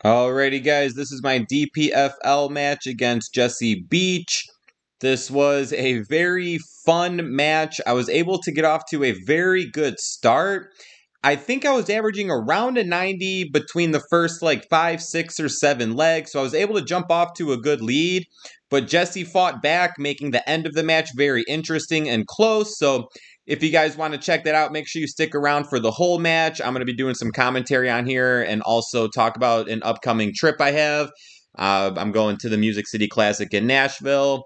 Alrighty guys, this is my DPFL match against Jesse Beach. This was a very fun match. I was able to get off to a very good start. I think I was averaging around a 90 between the first like 5, 6, or 7 legs, so I was able to jump off to a good lead. But Jesse fought back, making the end of the match very interesting and close. So if you guys want to check that out, make sure you stick around for the whole match. I'm going to be doing some commentary on here and also talk about an upcoming trip I have. I'm going to the Music City Classic in Nashville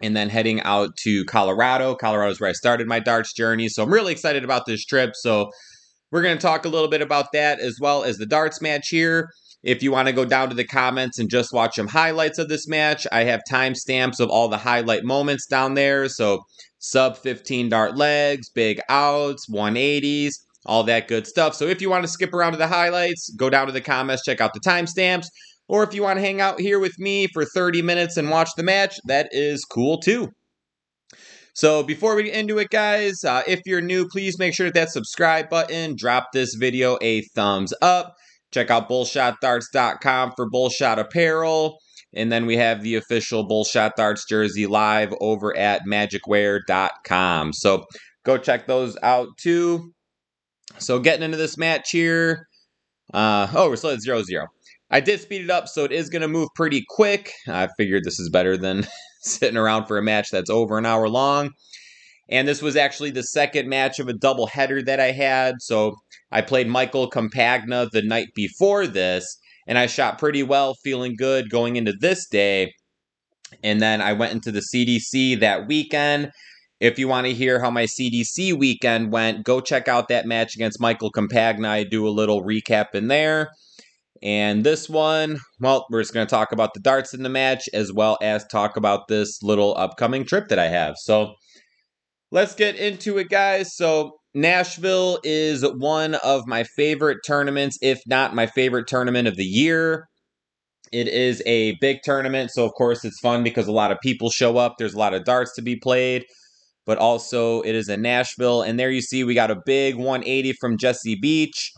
and then heading out to Colorado. Colorado is where I started my darts journey, so I'm really excited about this trip. So we're going to talk a little bit about that as well as the darts match here. If you want to go down to the comments and just watch some highlights of this match, I have timestamps of all the highlight moments down there. So sub 15 dart legs, big outs, 180s, all that good stuff. So if you want to skip around to the highlights, go down to the comments, check out the timestamps. Or if you want to hang out here with me for 30 minutes and watch the match, that is cool too. So before we get into it, guys, if you're new, please make sure that subscribe button, drop this video a thumbs up. Check out BullshotDarts.com for Bullshot Apparel. And then we have the official Bullshot Darts jersey live over at magicwear.com. So go check those out too. So getting into this match here. We're still at 0-0. I did speed it up, so it is going to move pretty quick. I figured this is better than sitting around for a match that's over an hour long. And this was actually the second match of a doubleheader that I had. So I played Michael Campagna the night before this, and I shot pretty well, feeling good going into this day. And then I went into the CDC that weekend. If you want to hear how my CDC weekend went, go check out that match against Michael Campagna. I do a little recap in there. And this one, well, we're just going to talk about the darts in the match as well as talk about this little upcoming trip that I have. So let's get into it, guys. So Nashville is one of my favorite tournaments, if not my favorite tournament of the year. It is a big tournament, so of course it's fun because a lot of people show up. There's a lot of darts to be played, but also it is in Nashville. And there you see we got a big 180 from Jesse Beach.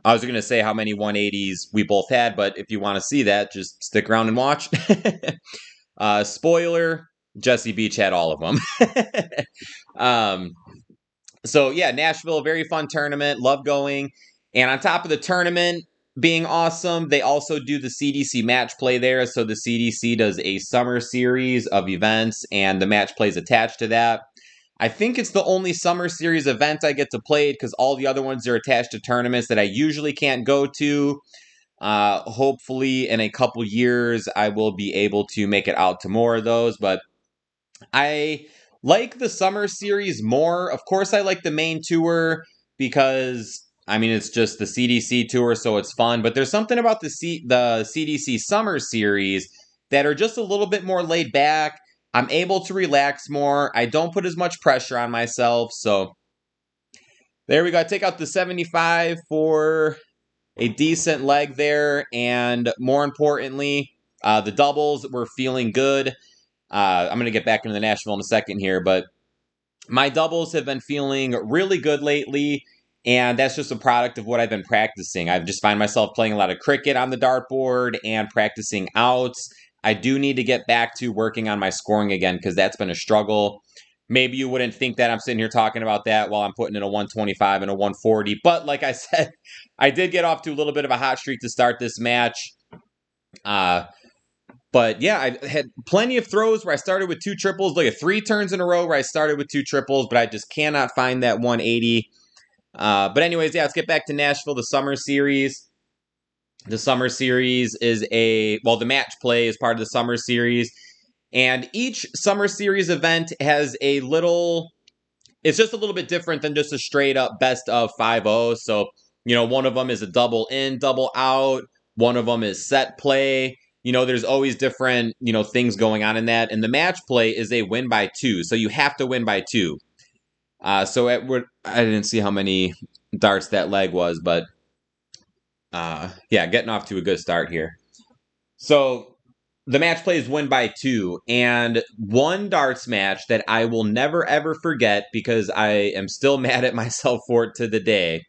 I was going to say how many 180s we both had, but if you want to see that, just stick around and watch. Spoiler, Jesse Beach had all of them. So yeah, Nashville, very fun tournament. Love going. And on top of the tournament being awesome, they also do the CDC match play there. So the CDC does a summer series of events, and the match play is attached to that. I think it's the only summer series event I get to play because all the other ones are attached to tournaments that I usually can't go to. Hopefully in a couple years, I will be able to make it out to more of those, but I like the summer series more. Of course, I like the main tour because, I mean, it's just the CDC tour, so it's fun. But there's something about the CDC summer series that are just a little bit more laid back. I'm able to relax more. I don't put as much pressure on myself. So there we go. I take out the 75 for a decent leg there. And more importantly, the doubles were feeling good. I'm going to get back into the Nashville in a second here, but my doubles have been feeling really good lately, and that's just a product of what I've been practicing. I just find myself playing a lot of cricket on the dartboard and practicing outs. I do need to get back to working on my scoring again because that's been a struggle. Maybe you wouldn't think that I'm sitting here talking about that while I'm putting in a 125 and a 140, but like I said, I did get off to a little bit of a hot streak to start this match. But yeah, I had plenty of throws where I started with 2 triples. Look at 3 turns in a row where I started with 2 triples, but I just cannot find that 180. But anyways, yeah, let's get back to Nashville, the summer series. The summer series is the match play is part of the summer series. And each summer series event has it's just a little bit different than just a straight up best of 5-0. So, one of them is a double in, double out. One of them is set play. There's always different, things going on in that. And the match play is a win by 2. So you have to win by 2. I didn't see how many darts that leg was, but getting off to a good start here. So the match play is win by 2. And one darts match that I will never, ever forget because I am still mad at myself for it to the day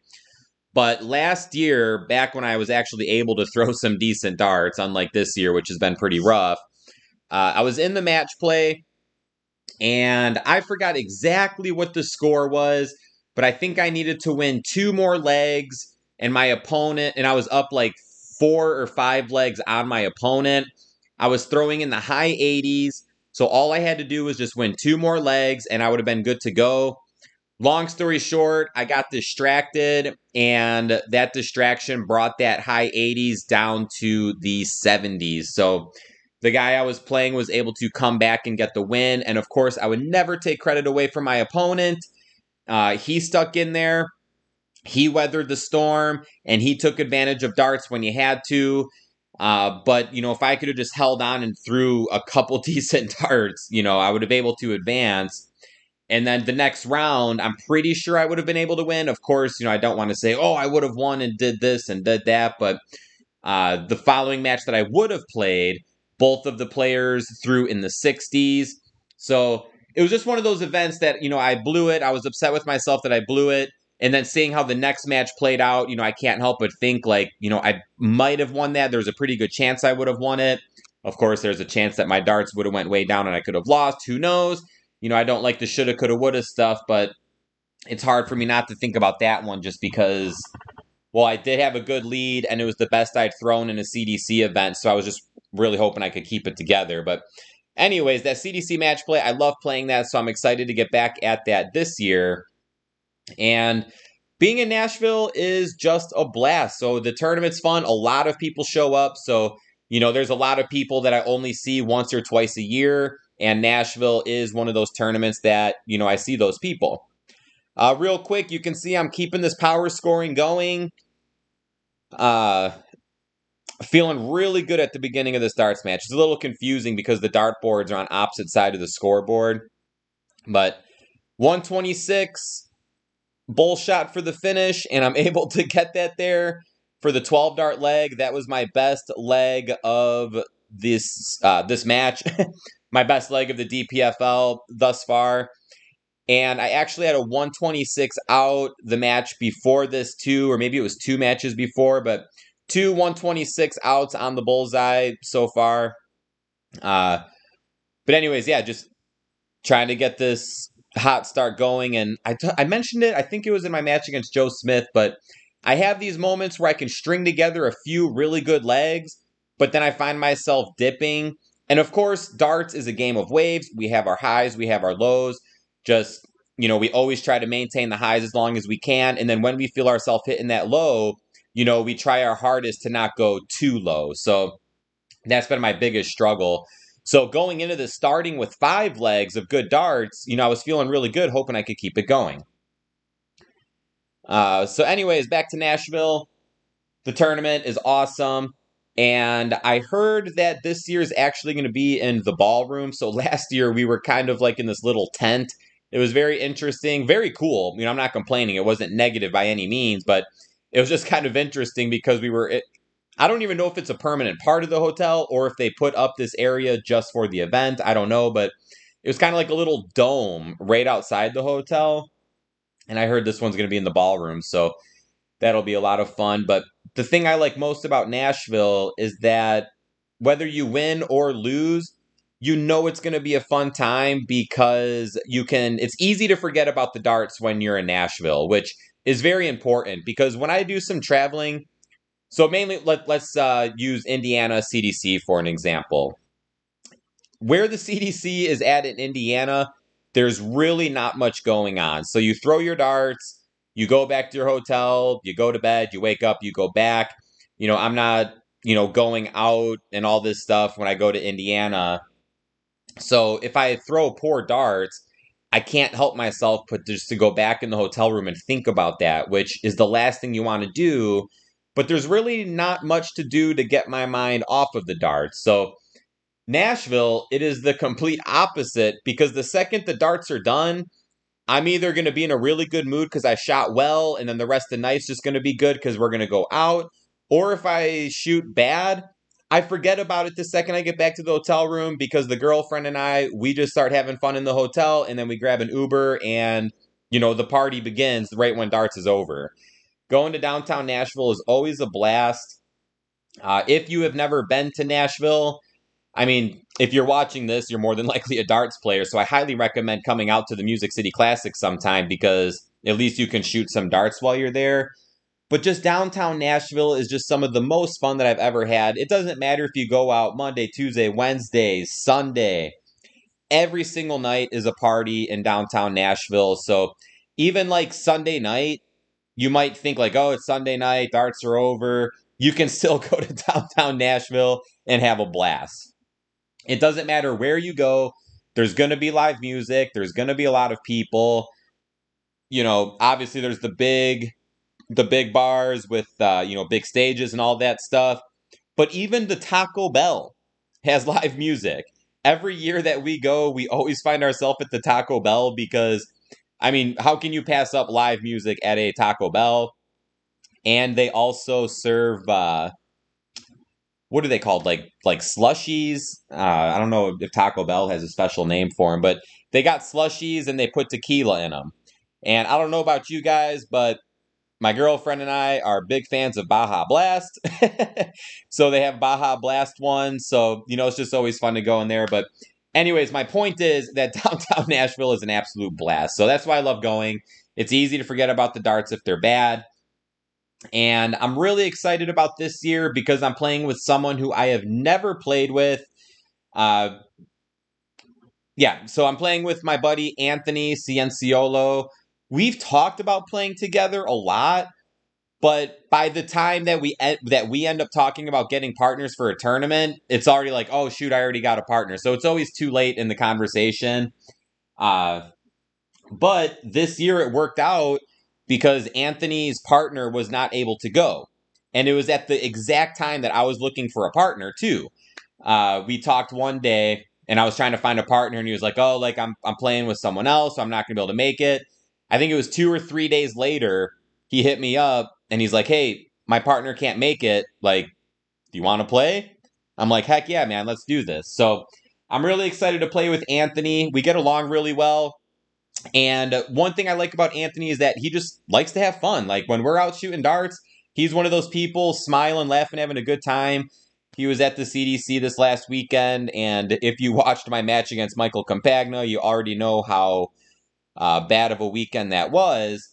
But last year, back when I was actually able to throw some decent darts, unlike this year, which has been pretty rough, I was in the match play, and I forgot exactly what the score was, but I think I needed to win 2 more legs, and my opponent, and I was up like 4 or 5 legs on my opponent. I was throwing in the high 80s, so all I had to do was just win 2 more legs, and I would have been good to go. Long story short, I got distracted, and that distraction brought that high 80s down to the 70s. So the guy I was playing was able to come back and get the win. And of course, I would never take credit away from my opponent. He stuck in there. He weathered the storm, and he took advantage of darts when you had to. But, if I could have just held on and threw a couple decent darts, I would have been able to advance. And then the next round, I'm pretty sure I would have been able to win. Of course, I don't want to say, oh, I would have won and did this and did that. But the following match that I would have played, both of the players threw in the 60s. So it was just one of those events that, I blew it. I was upset with myself that I blew it. And then seeing how the next match played out, I can't help but think like, I might have won that. There's a pretty good chance I would have won it. Of course, there's a chance that my darts would have went way down and I could have lost. Who knows? I don't like the shoulda, coulda, woulda stuff, but it's hard for me not to think about that one just because, well, I did have a good lead, and it was the best I'd thrown in a CDC event, so I was just really hoping I could keep it together. But anyways, that CDC match play, I love playing that, so I'm excited to get back at that this year. And being in Nashville is just a blast. So the tournament's fun. A lot of people show up, so, there's a lot of people that I only see once or twice a year. And Nashville is one of those tournaments that, I see those people. Real quick, you can see I'm keeping this power scoring going. Feeling really good at the beginning of this darts match. It's a little confusing because the dartboards are on opposite side of the scoreboard. But 126, bullshot for the finish, and I'm able to get that there for the 12 dart leg. That was my best leg of this match. My best leg of the DPFL thus far. And I actually had a 126 out the match before this too, or maybe it was 2 matches before, but 2 126 outs on the Bullseye so far. But anyways, yeah, just trying to get this hot start going. And I mentioned it, I think it was in my match against Joe Smith, but I have these moments where I can string together a few really good legs, but then I find myself dipping. And of course, darts is a game of waves. We have our highs, we have our lows. Just, we always try to maintain the highs as long as we can. And then when we feel ourselves hitting that low, we try our hardest to not go too low. So that's been my biggest struggle. So going into this, starting with 5 legs of good darts, I was feeling really good, hoping I could keep it going. So anyways, back to Nashville. The tournament is awesome. And I heard that this year is actually going to be in the ballroom. So last year we were kind of like in this little tent. It was very interesting, very cool. I'm not complaining. It wasn't negative by any means, but it was just kind of interesting because I don't even know if it's a permanent part of the hotel or if they put up this area just for the event. I don't know, but it was kind of like a little dome right outside the hotel. And I heard this one's going to be in the ballroom. So that'll be a lot of fun. But the thing I like most about Nashville is that whether you win or lose, it's going to be a fun time because it's easy to forget about the darts when you're in Nashville, which is very important because when I do some traveling, so mainly let's use Indiana CDC for an example. Where the CDC is at in Indiana, there's really not much going on. So you throw your darts, you go back to your hotel, you go to bed, you wake up, you go back. I'm not, going out and all this stuff when I go to Indiana. So if I throw poor darts, I can't help myself but just to go back in the hotel room and think about that, which is the last thing you want to do. But there's really not much to do to get my mind off of the darts. So Nashville, it is the complete opposite because the second the darts are done, I'm either going to be in a really good mood because I shot well, and then the rest of the night's just going to be good because we're going to go out. Or if I shoot bad, I forget about it the second I get back to the hotel room because the girlfriend and we just start having fun in the hotel, and then we grab an Uber, and, the party begins right when darts is over. Going to downtown Nashville is always a blast. If you have never been to Nashville, I mean, if you're watching this, you're more than likely a darts player, so I highly recommend coming out to the Music City Classic sometime because at least you can shoot some darts while you're there. But just downtown Nashville is just some of the most fun that I've ever had. It doesn't matter if you go out Monday, Tuesday, Wednesday, Sunday. Every single night is a party in downtown Nashville. So even like Sunday night, you might think like, oh, it's Sunday night, darts are over. You can still go to downtown Nashville and have a blast. It doesn't matter where you go. There's going to be live music. There's going to be a lot of people. You know, obviously there's the big bars with big stages and all that stuff. But even the Taco Bell has live music. Every year that we go, we always find ourselves at the Taco Bell because, I mean, how can you pass up live music at a Taco Bell? And they also serve what are they called? Like slushies? I don't know if Taco Bell has a special name for them, but they got slushies and they put tequila in them. And I don't know about you guys, but my girlfriend and I are big fans of Baja Blast. So they have Baja Blast ones. So, it's just always fun to go in there. But anyways, my point is that downtown Nashville is an absolute blast. So that's why I love going. It's easy to forget about the darts if they're bad. And I'm really excited about this year because I'm playing with someone who I have never played with. So I'm playing with my buddy Anthony Cienciolo. We've talked about playing together a lot, but by the time that we end up talking about getting partners for a tournament, it's already like, oh shoot, I already got a partner. So it's always too late in the conversation. But this year it worked out because Anthony's partner was not able to go. And it was at the exact time that I was looking for a partner too. We talked one day and I was trying to find a partner and he was like, oh, like I'm playing with someone else, so I'm not going to be able to make it. I think it was 2 or 3 days later, he hit me up and he's like, hey, my partner can't make it. Like, do you want to play? I'm like, heck yeah, man, let's do this. So I'm really excited to play with Anthony. We get along really well. And one thing I like about Anthony is that he just likes to have fun. Like when we're out shooting darts, he's one of those people smiling, laughing, having a good time. He was at the CDC this last weekend, and if you watched my match against Michael Campagna, you already know how bad of a weekend that was.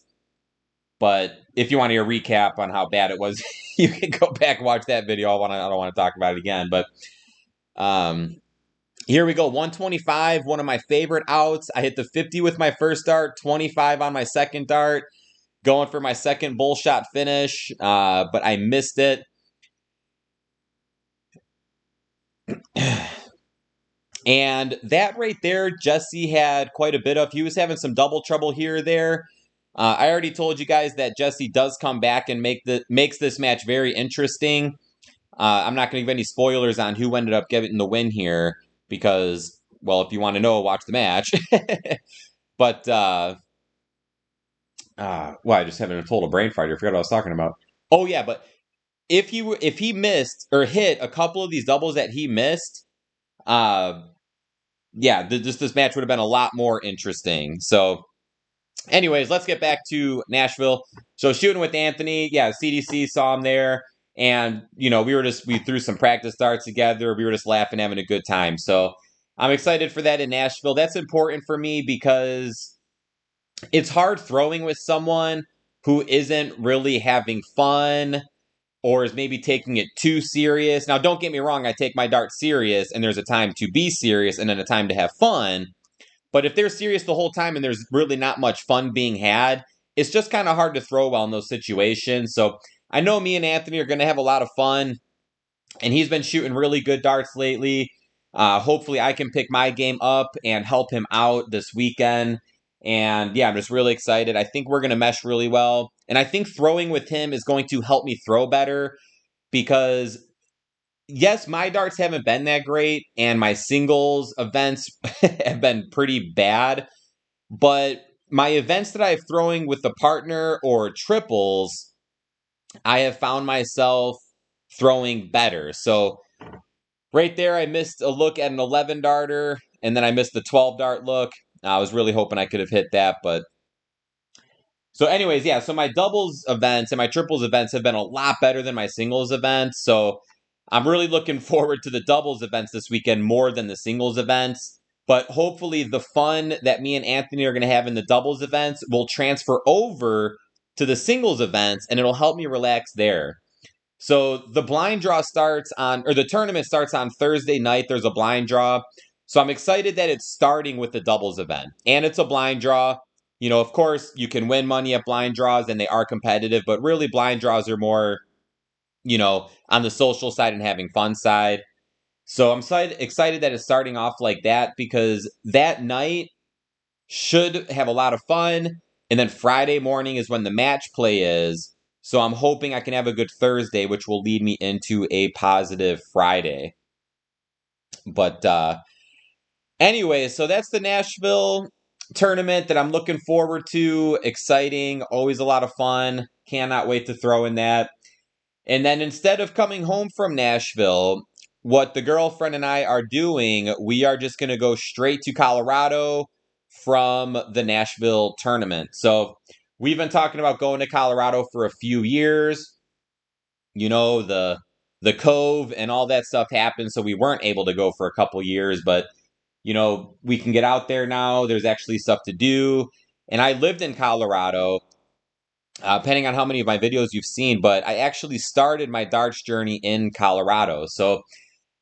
But if you want to hear a recap on how bad it was, you can go back and watch that video. I don't want to talk about it again. But here we go, 125, one of my favorite outs. I hit the 50 with my first dart, 25 on my second dart, going for my second bullshot finish, but I missed it. And that right there, Jesse had quite a bit of. He was having some double trouble here or there. I already told you guys that Jesse does come back and makes this match very interesting. I'm not going to give any spoilers on who ended up getting the win here because, well, if you want to know, watch the match. But, I just having a total brain fart here. I forgot what I was talking about. Oh, yeah, but if he missed or hit a couple of these doubles that he missed, this match would have been a lot more interesting. So, anyways, let's get back to Nashville. So shooting with Anthony, CDC saw him there, and we threw some practice darts together. We were just laughing, having a good time. So I'm excited for that in Nashville. That's important for me because it's hard throwing with someone who isn't really having fun or is maybe taking it too serious. Now, don't get me wrong, I take my darts serious, and there's a time to be serious and then a time to have fun. But if they're serious the whole time and there's really not much fun being had, it's just kind of hard to throw well in those situations. So I know me and Anthony are going to have a lot of fun, and he's been shooting really good darts lately. Hopefully I can pick my game up and help him out this weekend. And I'm just really excited. I think we're going to mesh really well. And I think throwing with him is going to help me throw better because, yes, my darts haven't been that great, and my singles events have been pretty bad. But my events that I've throwing with the partner or triples, I have found myself throwing better. So right there, I missed a look at an 11 darter, and then I missed the 12 dart look. I was really hoping I could have hit that, but So anyways, yeah, so my doubles events and my triples events have been a lot better than my singles events. So I'm really looking forward to the doubles events this weekend more than the singles events. But hopefully the fun that me and Anthony are going to have in the doubles events will transfer over to the singles events, and it'll help me relax there. So the blind draw starts on, or the tournament starts on Thursday night. There's a blind draw. So I'm excited that it's starting with the doubles event. And it's a blind draw. You know, of course, you can win money at blind draws and they are competitive, but really blind draws are more, you know, on the social side and having fun side. So I'm excited that it's starting off like that because that night should have a lot of fun. And then Friday morning is when the match play is. So I'm hoping I can have a good Thursday, which will lead me into a positive Friday. But anyway, so that's the Nashville tournament that I'm looking forward to. Exciting, always a lot of fun. Cannot wait to throw in that. And then instead of coming home from Nashville, what the girlfriend and I are doing, we are just going to go straight to Colorado from the Nashville tournament. So we've been talking about going to Colorado for a few years. You know, the Cove and all that stuff happened, so we weren't able to go for a couple years, but you know, we can get out there now. There's actually stuff to do. And I lived in Colorado, depending on how many of my videos you've seen, but I actually started my darts journey in Colorado. So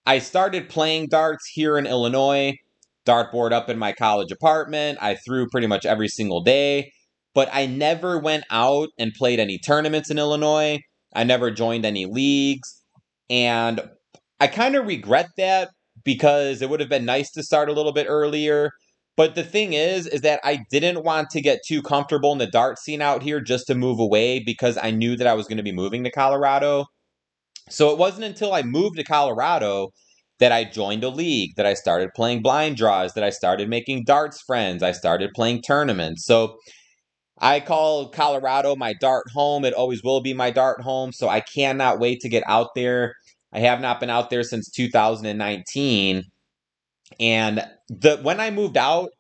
I started playing darts here in Illinois, dartboard up in my college apartment. I threw pretty much every single day, but I never went out and played any tournaments in Illinois. I never joined any leagues, and I kind of regret that because it would have been nice to start a little bit earlier. But the thing is that I didn't want to get too comfortable in the dart scene out here just to move away because I knew that I was going to be moving to Colorado. So it wasn't until I moved to Colorado that I joined a league, that I started playing blind draws, that I started making darts friends, I started playing tournaments. So I call Colorado my dart home. It always will be my dart home. So I cannot wait to get out there. I have not been out there since 2019. And when I moved out,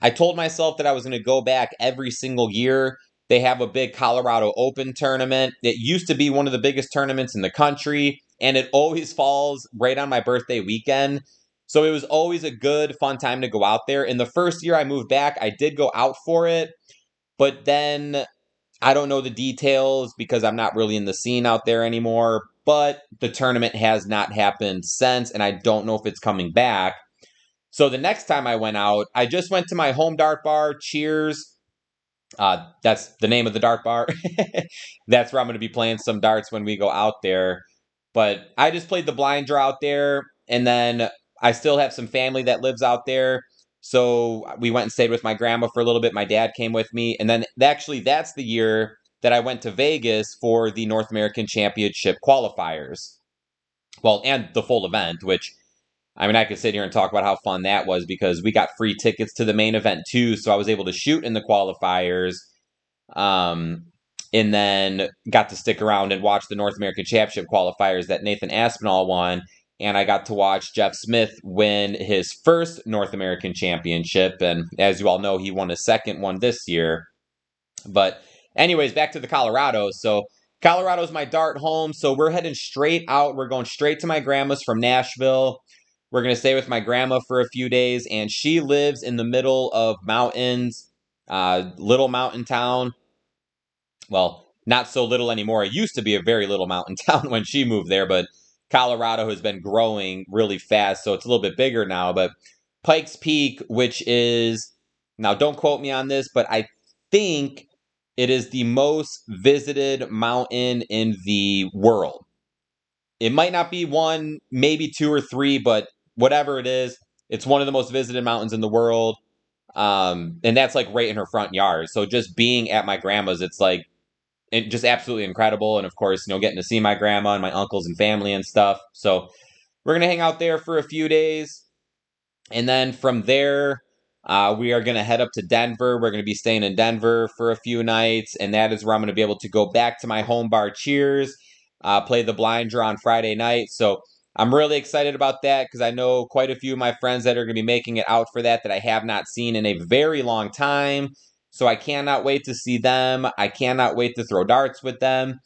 I told myself that I was going to go back every single year. They have a big Colorado Open tournament. It used to be one of the biggest tournaments in the country, and it always falls right on my birthday weekend. So it was always a good, fun time to go out there. And the first year I moved back, I did go out for it, but then I don't know the details because I'm not really in the scene out there anymore. But the tournament has not happened since, and I don't know if it's coming back. So the next time I went out, I just went to my home dart bar, Cheers. That's the name of the dart bar. That's where I'm going to be playing some darts when we go out there. But I just played the blind draw out there, and then I still have some family that lives out there. So we went and stayed with my grandma for a little bit. My dad came with me. And then actually that's the year that I went to Vegas for the North American Championship qualifiers. Well, and the full event, which, I mean, I could sit here and talk about how fun that was because we got free tickets to the main event too. So I was able to shoot in the qualifiers, and then got to stick around and watch the North American Championship qualifiers that Nathan Aspinall won. And I got to watch Jeff Smith win his first North American Championship. And as you all know, he won his second one this year. But anyways, back to the Colorado. So Colorado's my dart home. So we're heading straight out. We're going straight to my grandma's from Nashville. We're going to stay with my grandma for a few days. And she lives in the middle of mountains, little mountain town. Well, not so little anymore. It used to be a very little mountain town when she moved there, but Colorado has been growing really fast, so it's a little bit bigger now. But Pikes Peak, which is, now don't quote me on this, but I think it is the most visited mountain in the world. It might not be one, maybe two or three, but whatever it is, it's one of the most visited mountains in the world. And that's like right in her front yard. So just being at my grandma's, it's like, just absolutely incredible. And of course, you know, getting to see my grandma and my uncles and family and stuff. So we're going to hang out there for a few days. And then from there, we are going to head up to Denver. We're going to be staying in Denver for a few nights. And that is where I'm going to be able to go back to my home bar, Cheers, play the blind draw on Friday night. So I'm really excited about that because I know quite a few of my friends that are going to be making it out for that I have not seen in a very long time. So I cannot wait to see them. I cannot wait to throw darts with them.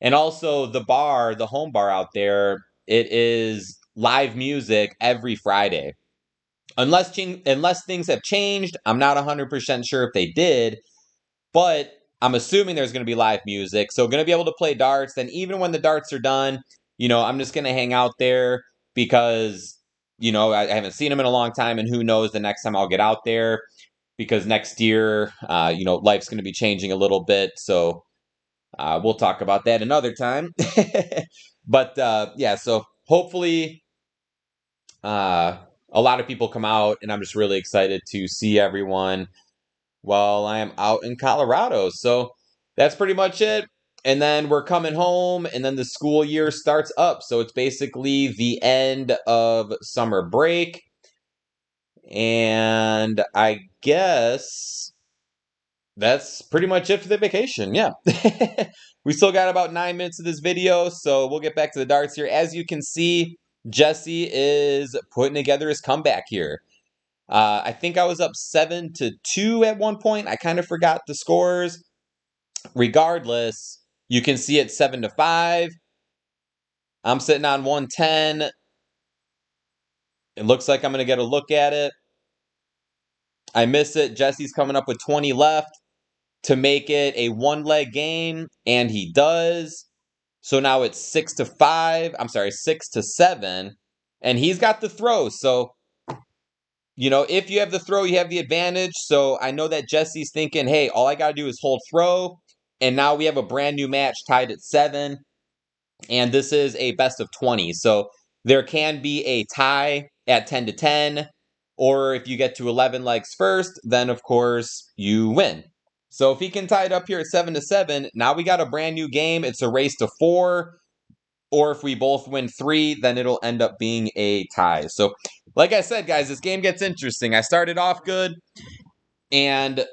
And also the bar, the home bar out there, it is live music every Friday. Unless things have changed, I'm not 100% sure if they did, but I'm assuming there's going to be live music. So going to be able to play darts. Then even when the darts are done, I'm just going to hang out there because, I haven't seen them in a long time, and who knows the next time I'll get out there, because next year, life's going to be changing a little bit. So we'll talk about that another time. But yeah, so hopefully a lot of people come out, and I'm just really excited to see everyone while I am out in Colorado. So that's pretty much it. And then we're coming home, and then the school year starts up. So it's basically the end of summer break. And I guess that's pretty much it for the vacation. Yeah. We still got about 9 minutes of this video, so we'll get back to the darts here. As you can see, Jesse is putting together his comeback here. I think I was up 7-2 at one point. I kind of forgot the scores. Regardless, you can see it's 7-5. I'm sitting on 110. It looks like I'm going to get a look at it. I miss it. Jesse's coming up with 20 left to make it a one-leg game, and he does. So now it's 6-5. I'm sorry, 6-7. And he's got the throw. So, if you have the throw, you have the advantage. So I know that Jesse's thinking, hey, all I got to do is hold throw. And now we have a brand new match tied at 7. And this is a best of 20. So there can be a tie at 10-10. Or if you get to 11 legs first, then of course you win. So if he can tie it up here at 7-7, now we got a brand new game. It's a race to 4. Or if we both win 3, then it'll end up being a tie. So, like I said, guys, this game gets interesting. I started off good, and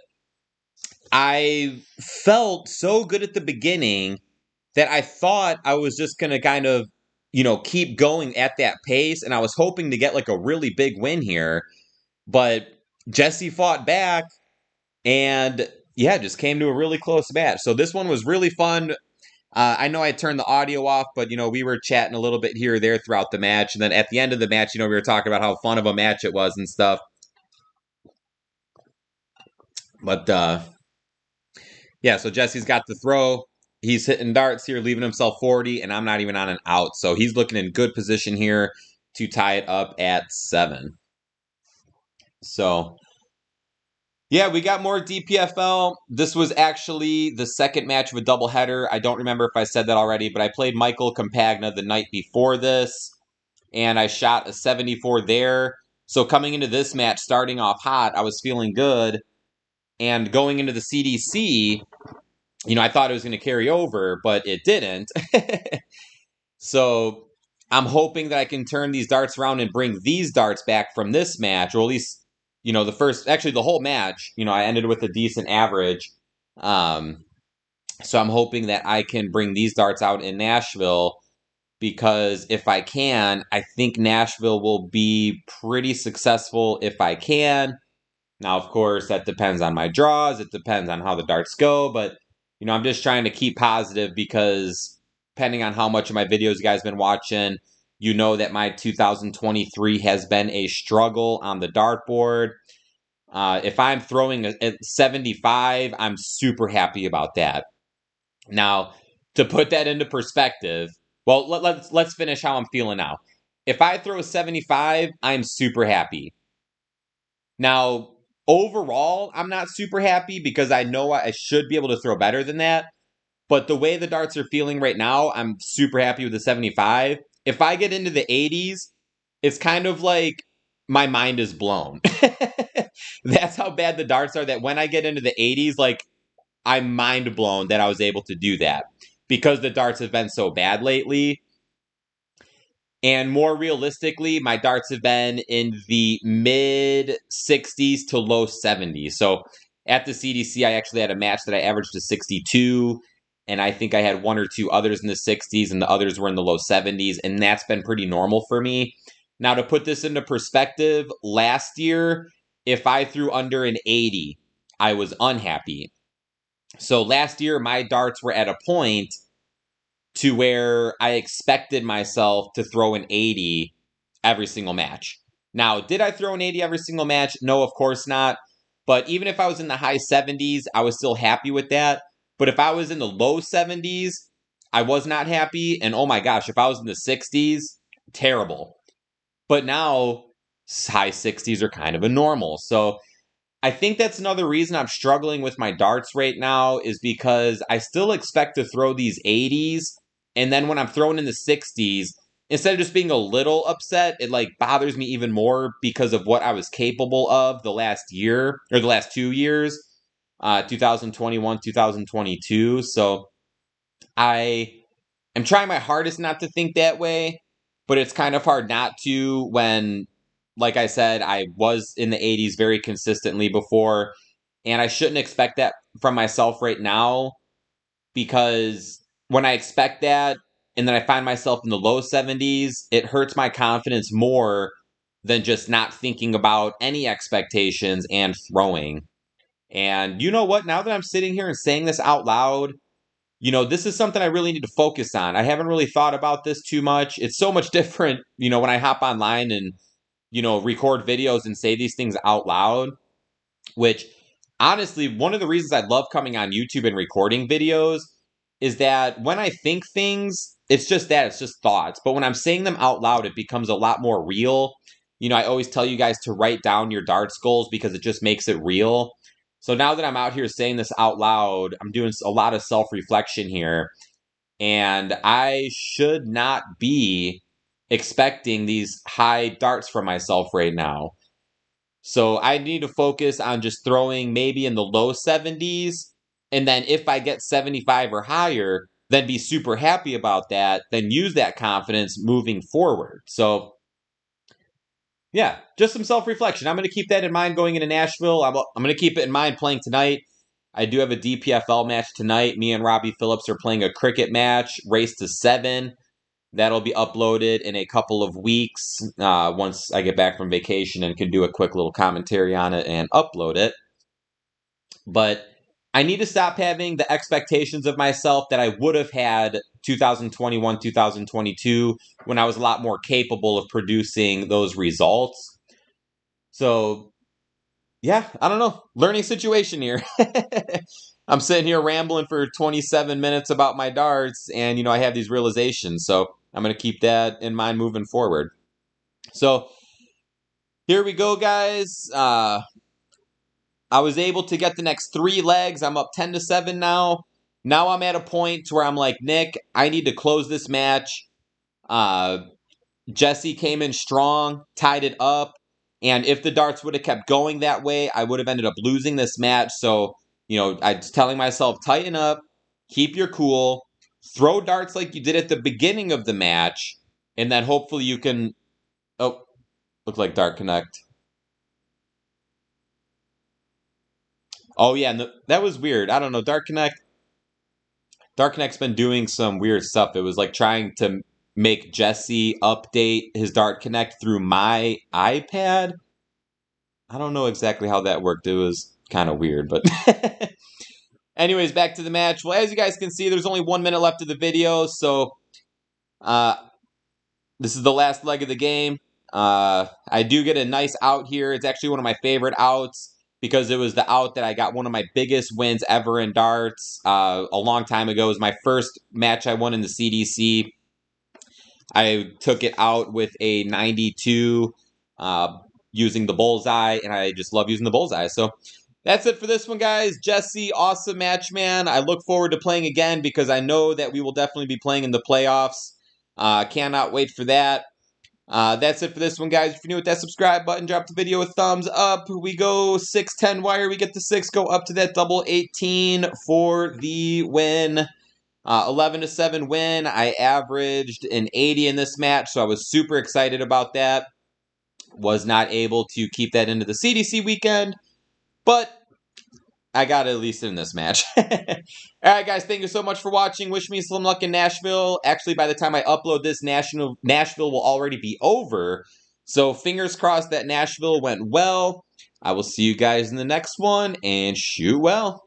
I felt so good at the beginning that I thought I was just going to kind of, keep going at that pace, and I was hoping to get like a really big win here. But Jesse fought back, and yeah, just came to a really close match. So this one was really fun. I know I turned the audio off, but, we were chatting a little bit here or there throughout the match. And then at the end of the match, we were talking about how fun of a match it was and stuff. But, yeah, so Jesse's got the throw. He's hitting darts here, leaving himself 40, and I'm not even on an out. So he's looking in good position here to tie it up at 7. So, yeah, we got more DPFL. This was actually the second match of a doubleheader. I don't remember if I said that already, but I played Michael Campagna the night before this, and I shot a 74 there. So coming into this match, starting off hot, I was feeling good. And going into the CDC, I thought it was going to carry over, but it didn't. So I'm hoping that I can turn these darts around and bring these darts back from this match, or at least the whole match, I ended with a decent average. So I'm hoping that I can bring these darts out in Nashville, because if I can, I think Nashville will be pretty successful if I can. Now, of course, that depends on my draws. It depends on how the darts go, but, I'm just trying to keep positive, because depending on how much of my videos you guys have been watching, that my 2023 has been a struggle on the dartboard. If I'm throwing at 75, I'm super happy about that. Now, to put that into perspective, well, let's finish how I'm feeling now. If I throw 75, I'm super happy. Now, overall, I'm not super happy, because I know I should be able to throw better than that. But the way the darts are feeling right now, I'm super happy with the 75. If I get into the 80s, it's kind of like my mind is blown. That's how bad the darts are, that when I get into the 80s, like, I'm mind blown that I was able to do that, because the darts have been so bad lately. And more realistically, my darts have been in the mid 60s to low 70s. So at the CDC, I actually had a match that I averaged a 62. And I think I had 1 or 2 others in the 60s, and the others were in the low 70s. And that's been pretty normal for me. Now, to put this into perspective, last year, if I threw under an 80, I was unhappy. So last year, my darts were at a point to where I expected myself to throw an 80 every single match. Now, did I throw an 80 every single match? No, of course not. But even if I was in the high 70s, I was still happy with that. But if I was in the low 70s, I was not happy. And oh my gosh, if I was in the 60s, terrible. But now, high 60s are kind of a normal. So I think that's another reason I'm struggling with my darts right now is because I still expect to throw these 80s. And then when I'm throwing in the 60s, instead of just being a little upset, it like bothers me even more because of what I was capable of the last year or the last 2 years, 2021, 2022. So I am trying my hardest not to think that way, but it's kind of hard not to when, like I said, I was in the 80s very consistently before, and I shouldn't expect that from myself right now because when I expect that and then I find myself in the low 70s, it hurts my confidence more than just not thinking about any expectations and throwing. And you know what? Now that I'm sitting here and saying this out loud, this is something I really need to focus on. I haven't really thought about this too much. It's so much different, when I hop online and, record videos and say these things out loud, which honestly, one of the reasons I love coming on YouTube and recording videos is that when I think things, it's just thoughts. But when I'm saying them out loud, it becomes a lot more real. I always tell you guys to write down your darts goals because it just makes it real. So now that I'm out here saying this out loud, I'm doing a lot of self-reflection here. And I should not be expecting these high darts from myself right now. So I need to focus on just throwing maybe in the low 70s. And then if I get 75 or higher, then be super happy about that. Then use that confidence moving forward. So yeah, just some self-reflection. I'm going to keep that in mind going into Nashville. I'm going to keep it in mind playing tonight. I do have a DPFL match tonight. Me and Robbie Phillips are playing a cricket match, race to 7. That'll be uploaded in a couple of weeks once I get back from vacation and can do a quick little commentary on it and upload it. But I need to stop having the expectations of myself that I would have had 2021, 2022 when I was a lot more capable of producing those results. So, yeah, I don't know. Learning situation here. I'm sitting here rambling for 27 minutes about my darts, and, I have these realizations. So I'm going to keep that in mind moving forward. So here we go, guys. I was able to get the next 3 legs. I'm up 10-7 now. Now I'm at a point where I'm like, Nick, I need to close this match. Jesse came in strong, tied it up. And if the darts would have kept going that way, I would have ended up losing this match. So, I was telling myself, tighten up, keep your cool, throw darts like you did at the beginning of the match, and then hopefully you can... Oh, looked like Dart Connect. Oh, yeah, no, that was weird. I don't know, Dart Connect's been doing some weird stuff. It was like trying to make Jesse update his Dart Connect through my iPad. I don't know exactly how that worked. It was kind of weird, but... Anyways, back to the match. Well, as you guys can see, there's only 1 minute left of the video, so this is the last leg of the game. I do get a nice out here. It's actually one of my favorite outs because it was the out that I got one of my biggest wins ever in darts a long time ago. It was my first match I won in the CDC. I took it out with a 92 using the Bullseye, and I just love using the Bullseye. So that's it for this one, guys. Jesse, awesome match, man. I look forward to playing again because I know that we will definitely be playing in the playoffs. Cannot wait for that. That's it for this one, guys. If you're new with that subscribe button, drop the video a thumbs up. We go 6-10 wire. We get the 6. Go up to that double 18 for the win. 11-7 win. I averaged an 80 in this match, so I was super excited about that. Was not able to keep that into the CDC weekend, but I got at least in this match. Alright, guys, thank you so much for watching. Wish me some luck in Nashville. Actually, by the time I upload this, Nashville will already be over. So fingers crossed that Nashville went well. I will see you guys in the next one, and shoot well.